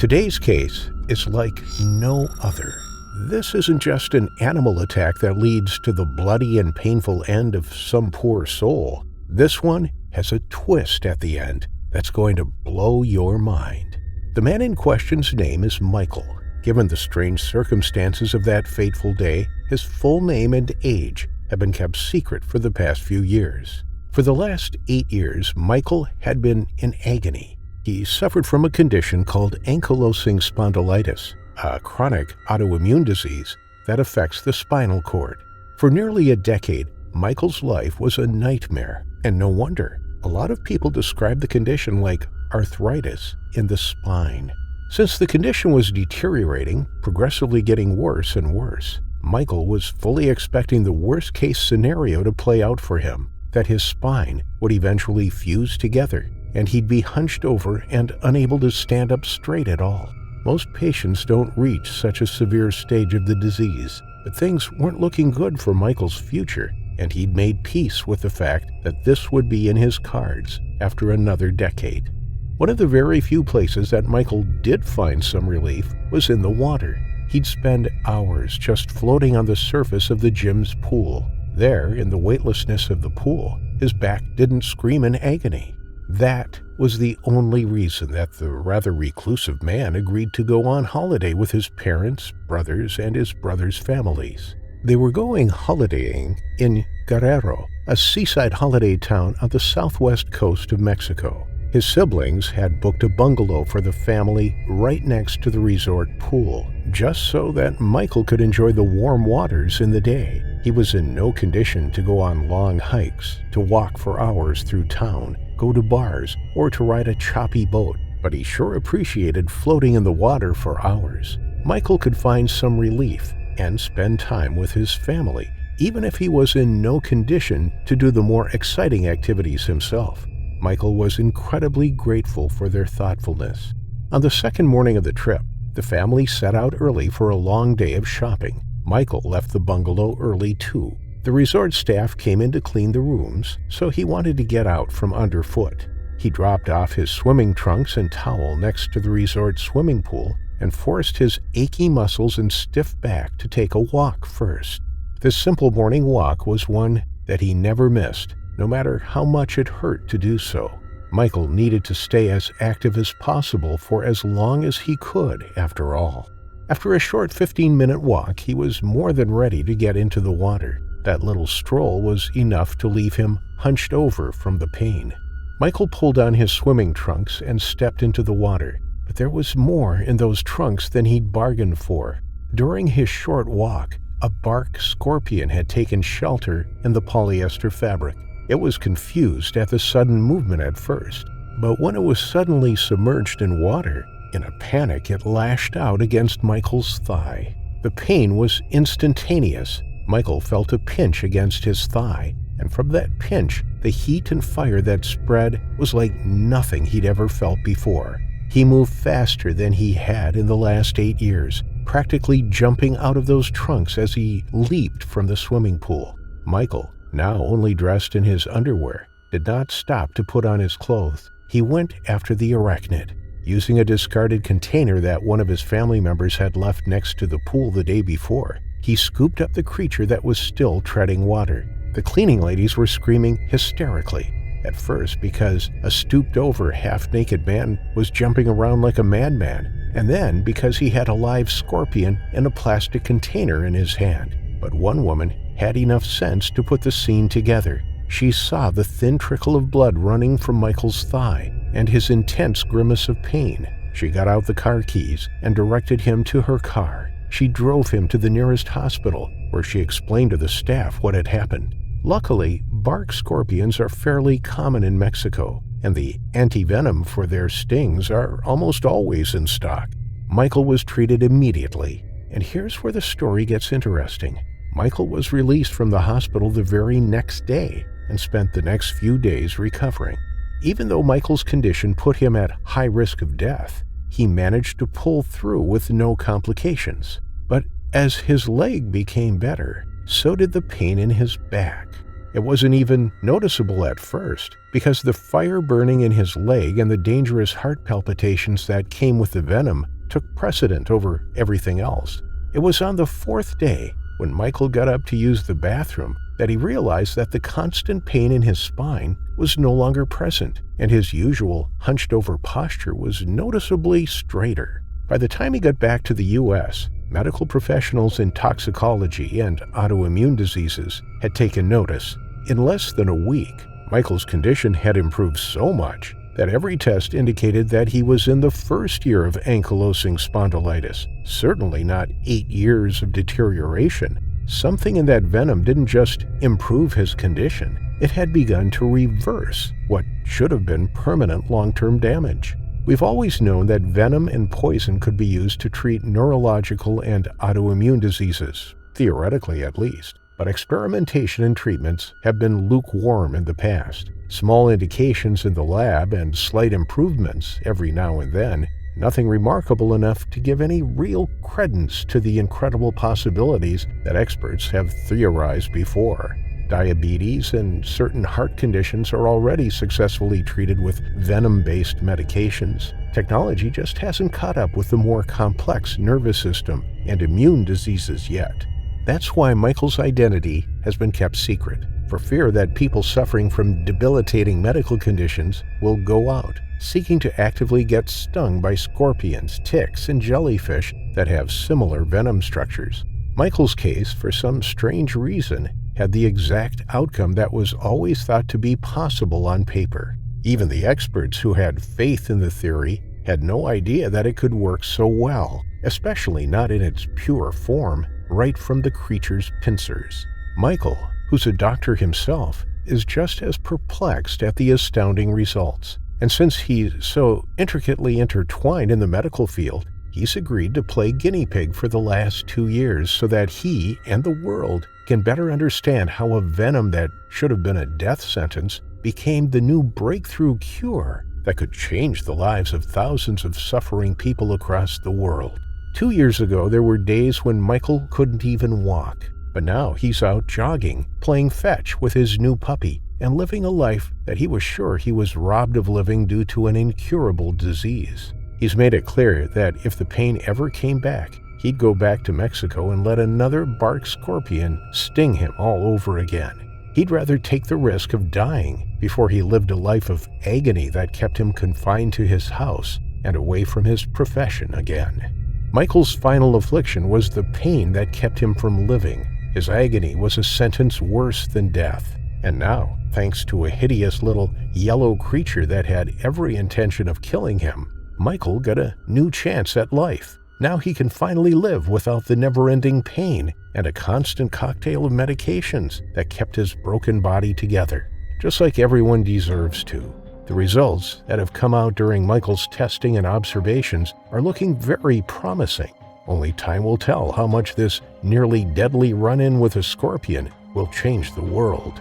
Today's case is like no other. This isn't just an animal attack that leads to the bloody and painful end of some poor soul. This one has a twist at the end that's going to blow your mind. The man in question's name is Michael. Given the strange circumstances of that fateful day, his full name and age have been kept secret for the past few years. For the last 8 years, Michael had been in agony. He suffered from a condition called ankylosing spondylitis, a chronic autoimmune disease that affects the spinal cord. For nearly a decade, Michael's life was a nightmare, and no wonder. A lot of people describe the condition like arthritis in the spine. Since the condition was deteriorating, progressively getting worse and worse, Michael was fully expecting the worst-case scenario to play out for him, that his spine would eventually fuse together, and he'd be hunched over and unable to stand up straight at all. Most patients don't reach such a severe stage of the disease, but things weren't looking good for Michael's future, and he'd made peace with the fact that this would be in his cards after another decade. One of the very few places that Michael did find some relief was in the water. He'd spend hours just floating on the surface of the gym's pool. There, in the weightlessness of the pool, his back didn't scream in agony. That was the only reason that the rather reclusive man agreed to go on holiday with his parents, brothers, and his brothers' families. They were going holidaying in Guerrero, a seaside holiday town on the southwest coast of Mexico. His siblings had booked a bungalow for the family right next to the resort pool, just so that Michael could enjoy the warm waters in the day. He was in no condition to go on long hikes, to walk for hours through town, go to bars, or to ride a choppy boat, but he sure appreciated floating in the water for hours. Michael could find some relief and spend time with his family, even if he was in no condition to do the more exciting activities himself. Michael was incredibly grateful for their thoughtfulness. On the second morning of the trip, the family set out early for a long day of shopping. Michael left the bungalow early too. The resort staff came in to clean the rooms, so he wanted to get out from underfoot. He dropped off his swimming trunks and towel next to the resort swimming pool and forced his achy muscles and stiff back to take a walk first. This simple morning walk was one that he never missed, no matter how much it hurt to do so. Michael needed to stay as active as possible for as long as he could, after all. After a short 15-minute walk, he was more than ready to get into the water. That little stroll was enough to leave him hunched over from the pain. Michael pulled on his swimming trunks and stepped into the water, but there was more in those trunks than he'd bargained for. During his short walk, a bark scorpion had taken shelter in the polyester fabric. It was confused at the sudden movement at first, but when it was suddenly submerged in water, in a panic it lashed out against Michael's thigh. The pain was instantaneous. Michael felt a pinch against his thigh, and from that pinch, the heat and fire that spread was like nothing he'd ever felt before. He moved faster than he had in the last 8 years, practically jumping out of those trunks as he leaped from the swimming pool. Michael, now only dressed in his underwear, did not stop to put on his clothes. He went after the arachnid. Using a discarded container that one of his family members had left next to the pool the day before, he scooped up the creature that was still treading water. The cleaning ladies were screaming hysterically, at first because a stooped-over, half-naked man was jumping around like a madman, and then because he had a live scorpion in a plastic container in his hand. But one woman had enough sense to put the scene together. She saw the thin trickle of blood running from Michael's thigh and his intense grimace of pain. She got out the car keys and directed him to her car. She drove him to the nearest hospital, where she explained to the staff what had happened. Luckily, bark scorpions are fairly common in Mexico, and the anti-venom for their stings are almost always in stock. Michael was treated immediately, and here's where the story gets interesting. Michael was released from the hospital the very next day and spent the next few days recovering. Even though Michael's condition put him at high risk of death, he managed to pull through with no complications. But as his leg became better, so did the pain in his back. It wasn't even noticeable at first, because the fire burning in his leg and the dangerous heart palpitations that came with the venom took precedent over everything else. It was on the fourth day, when Michael got up to use the bathroom, that he realized that the constant pain in his spine was no longer present, and his usual hunched-over posture was noticeably straighter. By the time he got back to the U.S., medical professionals in toxicology and autoimmune diseases had taken notice. In less than a week, Michael's condition had improved so much that every test indicated that he was in the first year of ankylosing spondylitis, certainly not 8 years of deterioration. Something in that venom didn't just improve his condition, it had begun to reverse what should have been permanent long-term damage. We've always known that venom and poison could be used to treat neurological and autoimmune diseases, theoretically at least. But experimentation and treatments have been lukewarm in the past. Small indications in the lab and slight improvements every now and then, nothing remarkable enough to give any real credence to the incredible possibilities that experts have theorized before. Diabetes and certain heart conditions are already successfully treated with venom-based medications. Technology just hasn't caught up with the more complex nervous system and immune diseases yet. That's why Michael's identity has been kept secret, for fear that people suffering from debilitating medical conditions will go out, seeking to actively get stung by scorpions, ticks, and jellyfish that have similar venom structures. Michael's case, for some strange reason, had the exact outcome that was always thought to be possible on paper. Even the experts who had faith in the theory had no idea that it could work so well, especially not in its pure form, right from the creature's pincers. Michael, who's a doctor himself, is just as perplexed at the astounding results. And since he's so intricately intertwined in the medical field, he's agreed to play guinea pig for the last 2 years so that he and the world can better understand how a venom that should have been a death sentence became the new breakthrough cure that could change the lives of thousands of suffering people across the world. 2 years ago, there were days when Michael couldn't even walk, but now he's out jogging, playing fetch with his new puppy, and living a life that he was sure he was robbed of living due to an incurable disease. He's made it clear that if the pain ever came back, he'd go back to Mexico and let another bark scorpion sting him all over again. He'd rather take the risk of dying before he lived a life of agony that kept him confined to his house and away from his profession again. Michael's final affliction was the pain that kept him from living. His agony was a sentence worse than death. And now, thanks to a hideous little yellow creature that had every intention of killing him, Michael got a new chance at life. Now he can finally live without the never-ending pain and a constant cocktail of medications that kept his broken body together, just like everyone deserves to. The results that have come out during Michael's testing and observations are looking very promising. Only time will tell how much this nearly deadly run-in with a scorpion will change the world.